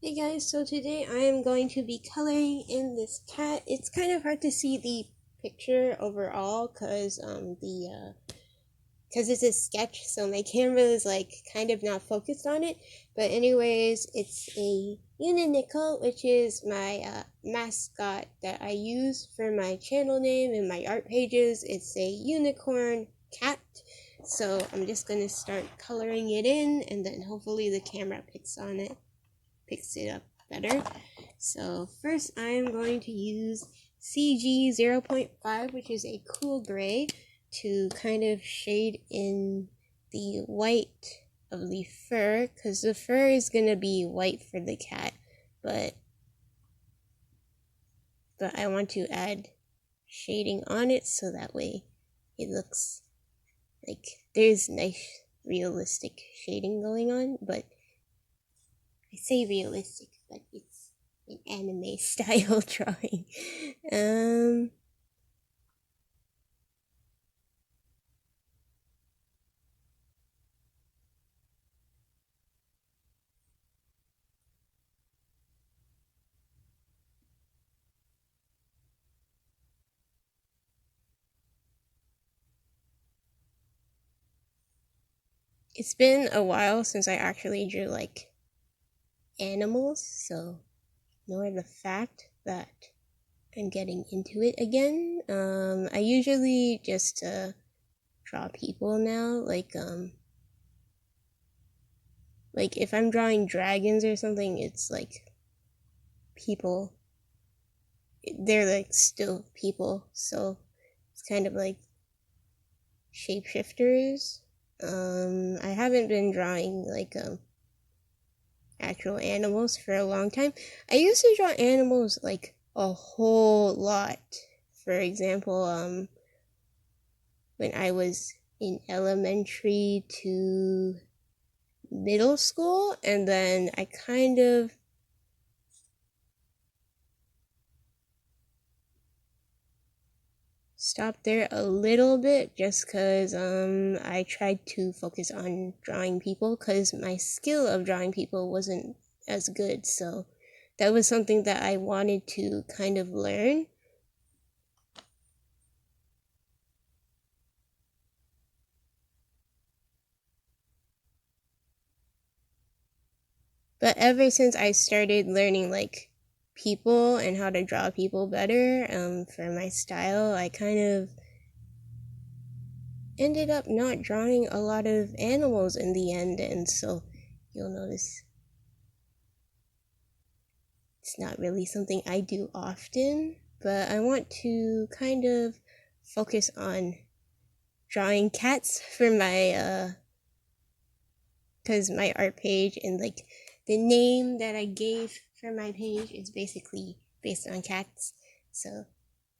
Hey guys, so today I am going to be coloring in this cat. It's kind of hard to see the picture overall because it's a sketch, so my camera is like kind of not focused on it. But anyways, it's a Unineko, which is my mascot that I use for my channel name and my art pages. It's a unicorn cat. So I'm just gonna start coloring it in, and then hopefully the camera picks it up better. So first I am going to use CG 0.5, which is a cool gray, to kind of shade in the white of the fur, because the fur is going to be white for the cat, but I want to add shading on it so that way it looks like there's nice realistic shading going on. But I say realistic, but it's an anime style drawing. Um, it's been a while since I actually drew like animals, so ignore the fact that I'm getting into it again. I usually just draw people now, like if I'm drawing dragons or something, it's like people. They're like still people, so it's kind of like shapeshifters. I haven't been drawing like actual animals for a long time. I used to draw animals like a whole lot. For example, when I was in elementary to middle school, and then I kind of stopped there a little bit just because I tried to focus on drawing people because my skill of drawing people wasn't as good. So that was something that I wanted to kind of learn. But ever since I started learning like people and how to draw people better for my style, I kind of ended up not drawing a lot of animals in the end, and so you'll notice it's not really something I do often, but I want to kind of focus on drawing cats for my because my art page and like the name that I gave for my page is basically based on cats, so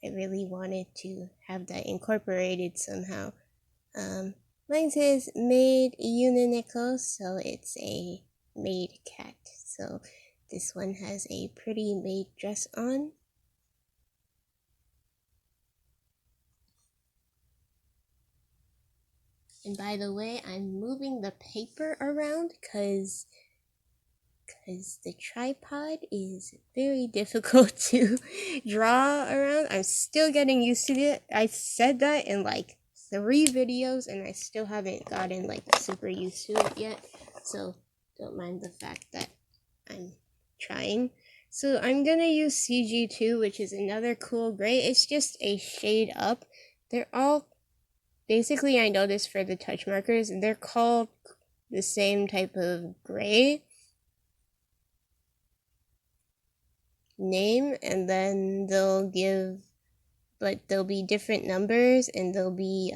I really wanted to have that incorporated somehow. Mine says Maid Unineko, so it's a maid cat. So this one has a pretty maid dress on. And by the way, I'm moving the paper around because the tripod is very difficult to draw around. I'm still getting used to it. I said that in like 3 videos and I still haven't gotten like super used to it yet. So don't mind the fact that I'm trying. So I'm gonna use CG2, which is another cool gray. It's just a shade up. They're all basically, I noticed for the touch markers, they're called the same type of gray name, and then they'll be different numbers and they'll be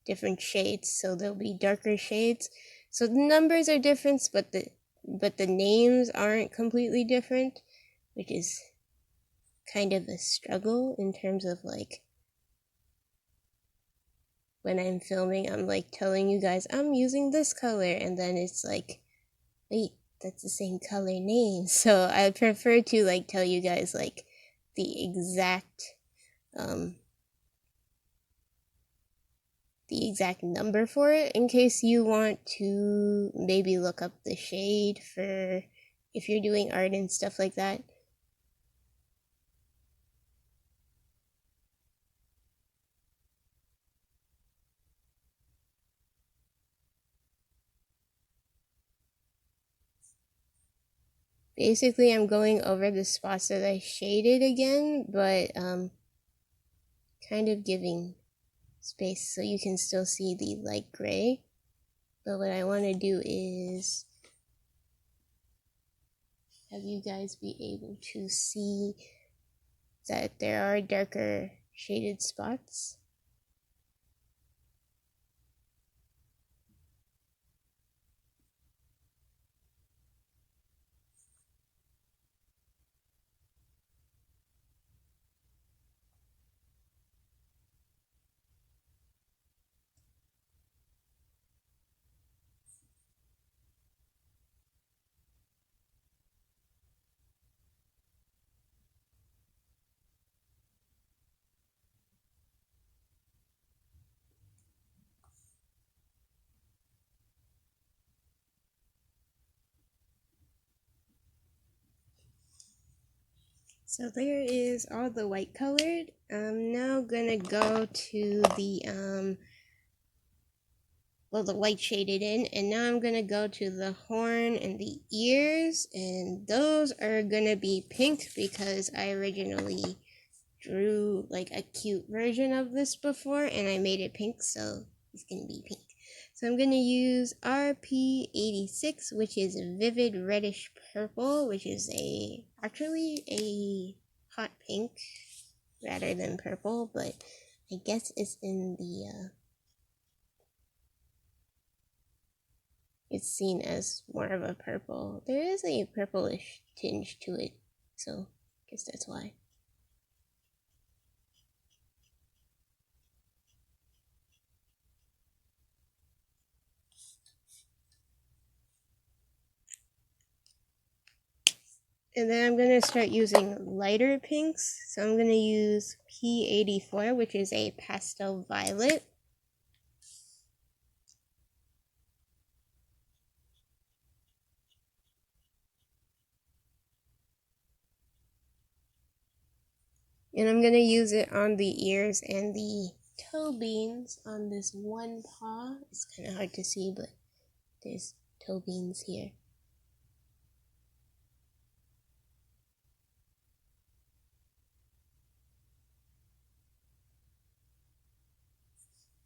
different shades. So there'll be darker shades. So the numbers are different, but the names aren't completely different, which is kind of a struggle in terms of like when I'm filming, I'm like telling you guys I'm using this color, and then it's like, wait, that's the same color name. So I prefer to like tell you guys like um the exact number for it in case you want to maybe look up the shade for if you're doing art and stuff like that. Basically, I'm going over the spots that I shaded again, but kind of giving space so you can still see the light gray. But what I want to do is have you guys be able to see that there are darker shaded spots. So there is all the white colored. I'm now gonna go to the well, the white shaded in, and now I'm gonna go to the horn and the ears, and those are gonna be pink because I originally drew like a cute version of this before and I made it pink, so it's gonna be pink. So I'm gonna use RP86, which is a vivid reddish purple, which is actually a hot pink rather than purple, but I guess it's in the it's seen as more of a purple. There is a purplish tinge to it, so I guess that's why. And then I'm going to start using lighter pinks. So I'm going to use P84, which is a pastel violet. And I'm going to use it on the ears and the toe beans on this one paw. It's kind of hard to see, but there's toe beans here.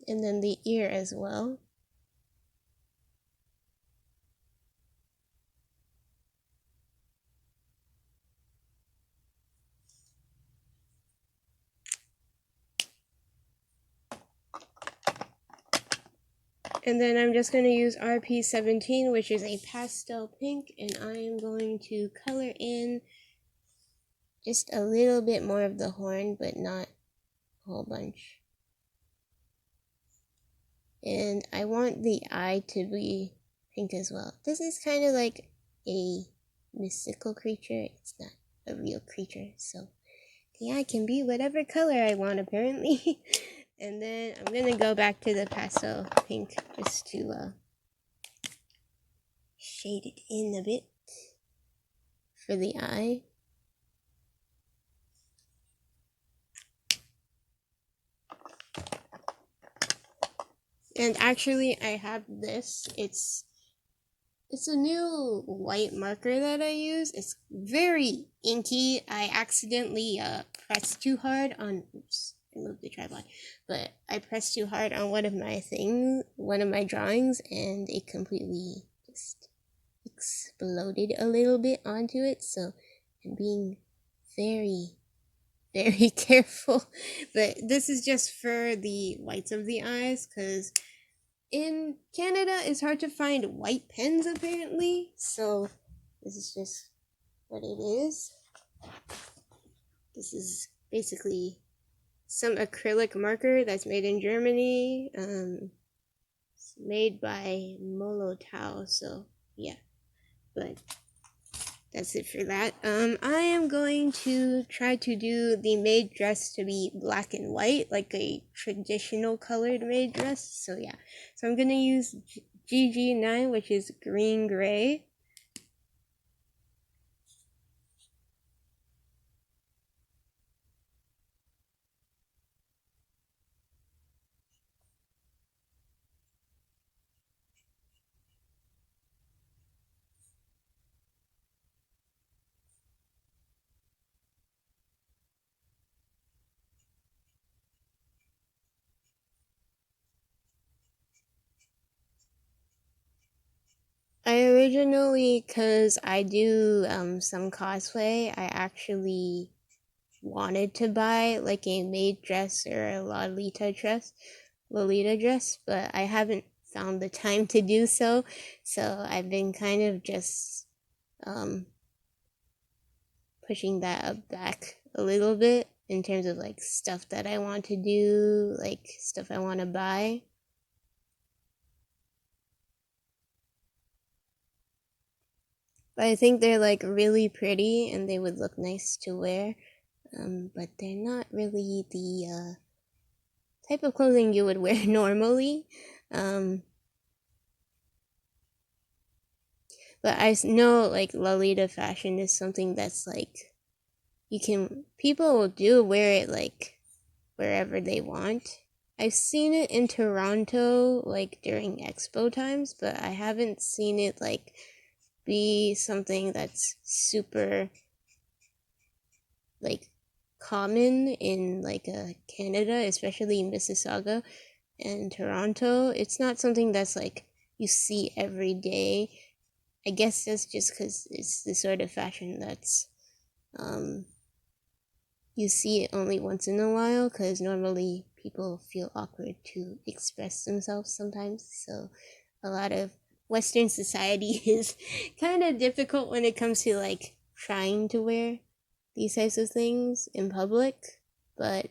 And then the ear as well. And then I'm just going to use RP17, which is a pastel pink, and I am going to color in just a little bit more of the horn, but not a whole bunch. And I want the eye to be pink as well. This is kind of like a mystical creature. It's not a real creature, so the eye can be whatever color I want, apparently. And then I'm gonna go back to the pastel pink just to shade it in a bit for the eye. And actually, I have this. It's a new white marker that I use. It's very inky. I accidentally pressed too hard on. Oops, I moved the tripod. But I pressed too hard on one of my drawings, and it completely just exploded a little bit onto it. So I'm being very, very careful. But this is just for the whites of the eyes, because in Canada it's hard to find white pens apparently, so this is just what it is. This is basically some acrylic marker that's made in Germany. It's made by Molotov, so yeah, but that's it for that. I am going to try to do the maid dress to be black and white, like a traditional colored maid dress. So yeah, so I'm gonna use GG9, which is green gray. originally, because I do some cosplay, I actually wanted to buy like a maid dress or a Lolita dress, but I haven't found the time to do so. So I've been kind of just um pushing that up back a little bit in terms of like stuff that I want to do, like stuff I want to buy. But I think they're like really pretty and they would look nice to wear. But they're not really the type of clothing you would wear normally. Um, but I know like Lolita fashion is something that's like people will do wear it like wherever they want. I've seen it in Toronto like during expo times, but I haven't seen it like be something that's super like common in like Canada, especially Mississauga and Toronto. It's not something that's like you see every day. I guess that's just because it's the sort of fashion that's um you see it only once in a while because normally people feel awkward to express themselves sometimes. So a lot of Western society is kind of difficult when it comes to like trying to wear these types of things in public. But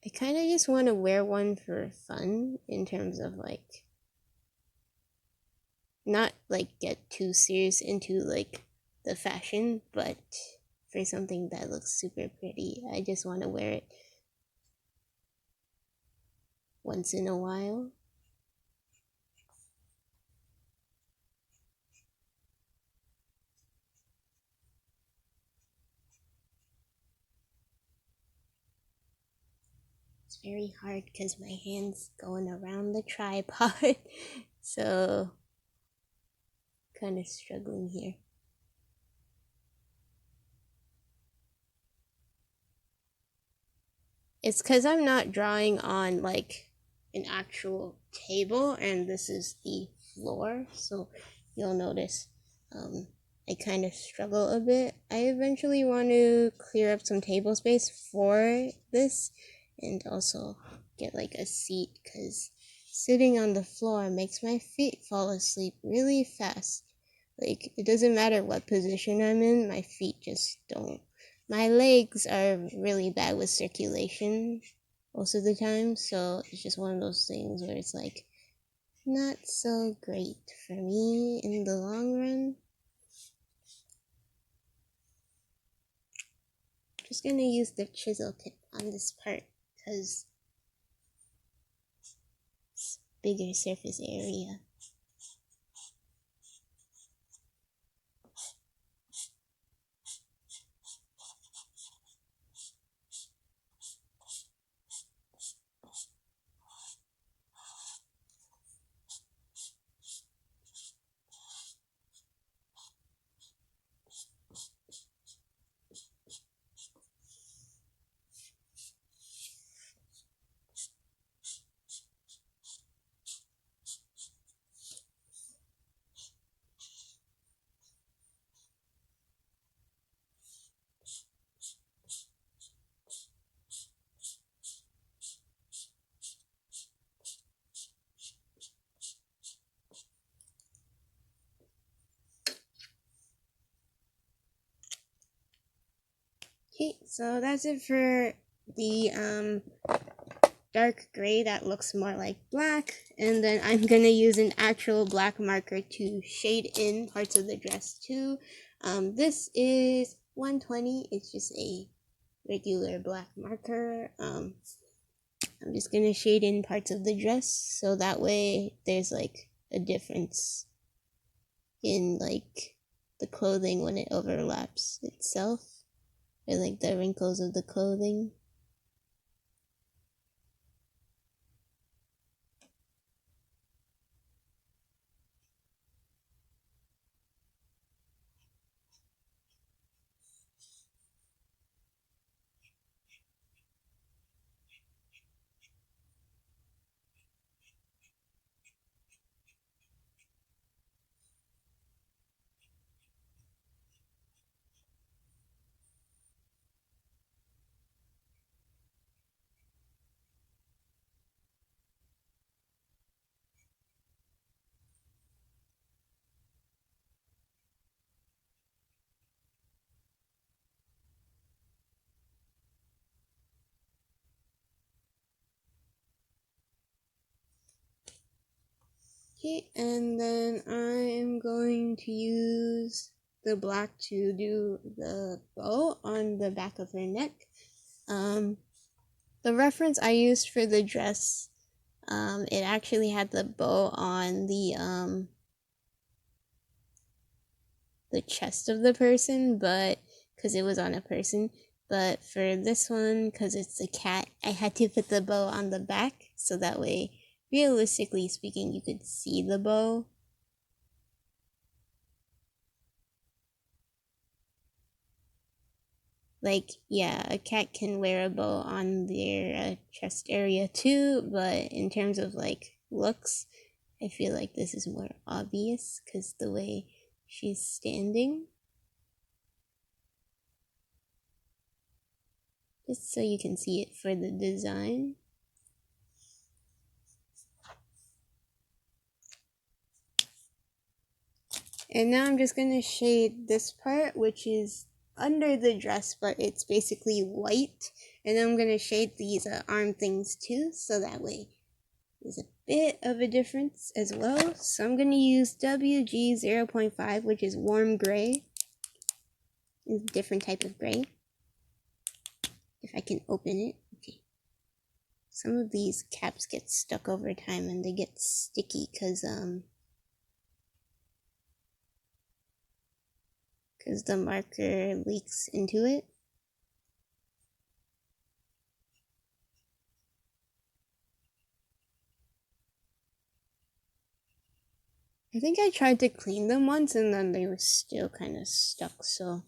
I kind of just want to wear one for fun in terms of like not like get too serious into like the fashion, but for something that looks super pretty. I just want to wear it once in a while. It's very hard because my hand's going around the tripod, so kind of struggling here. It's because I'm not drawing on like an actual table, and this is the floor, so you'll notice um, I kind of struggle a bit. I eventually want to clear up some table space for this and also get like a seat because sitting on the floor makes my feet fall asleep really fast. Like, it doesn't matter what position I'm in, my feet just don't. My legs are really bad with circulation most of the time, so it's just one of those things where it's like not so great for me in the long run. Just gonna use the chisel tip on this part because it's bigger surface area. Okay, so that's it for the dark gray that looks more like black, and then I'm gonna use an actual black marker to shade in parts of the dress too. This is 120. It's just a regular black marker. I'm just gonna shade in parts of the dress so that way there's like a difference in like the clothing when it overlaps itself, or like the wrinkles of the clothing. Okay, and then I'm going to use the black to do the bow on the back of her neck. The reference I used for the dress, it actually had the bow on the chest of the person, but because it was on a person. But for this one, because it's a cat, I had to put the bow on the back, so that way, realistically speaking, you could see the bow. Like, yeah, a cat can wear a bow on their chest area too, but in terms of like looks, I feel like this is more obvious because the way she's standing. Just so you can see it for the design. And now I'm just going to shade this part, which is under the dress, but it's basically white. And then I'm going to shade these arm things too, so that way there's a bit of a difference as well. So I'm going to use WG 0.5, which is warm gray. It's a different type of gray. If I can open it. Okay. Some of these caps get stuck over time and they get sticky because the marker leaks into it. I think I tried to clean them once and then they were still kind of stuck, so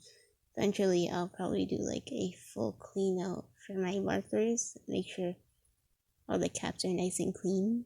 eventually I'll probably do like a full clean out for my markers, make sure all the caps are nice and clean.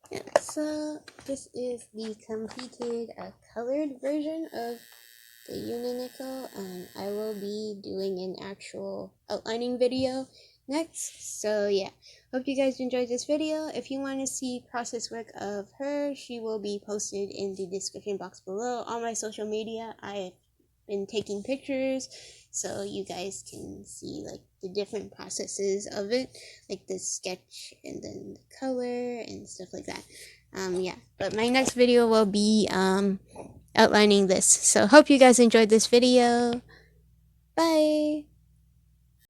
Yeah, so this is the completed colored version of the Unineko, and I will be doing an actual outlining video next. So yeah, hope you guys enjoyed this video. If you want to see process work of her, she will be posted in the description box below. On my social media, I've been taking pictures so you guys can see like the different processes of it, like the sketch and then the color and stuff like that. Yeah, but my next video will be outlining this. So hope you guys enjoyed this video. Bye.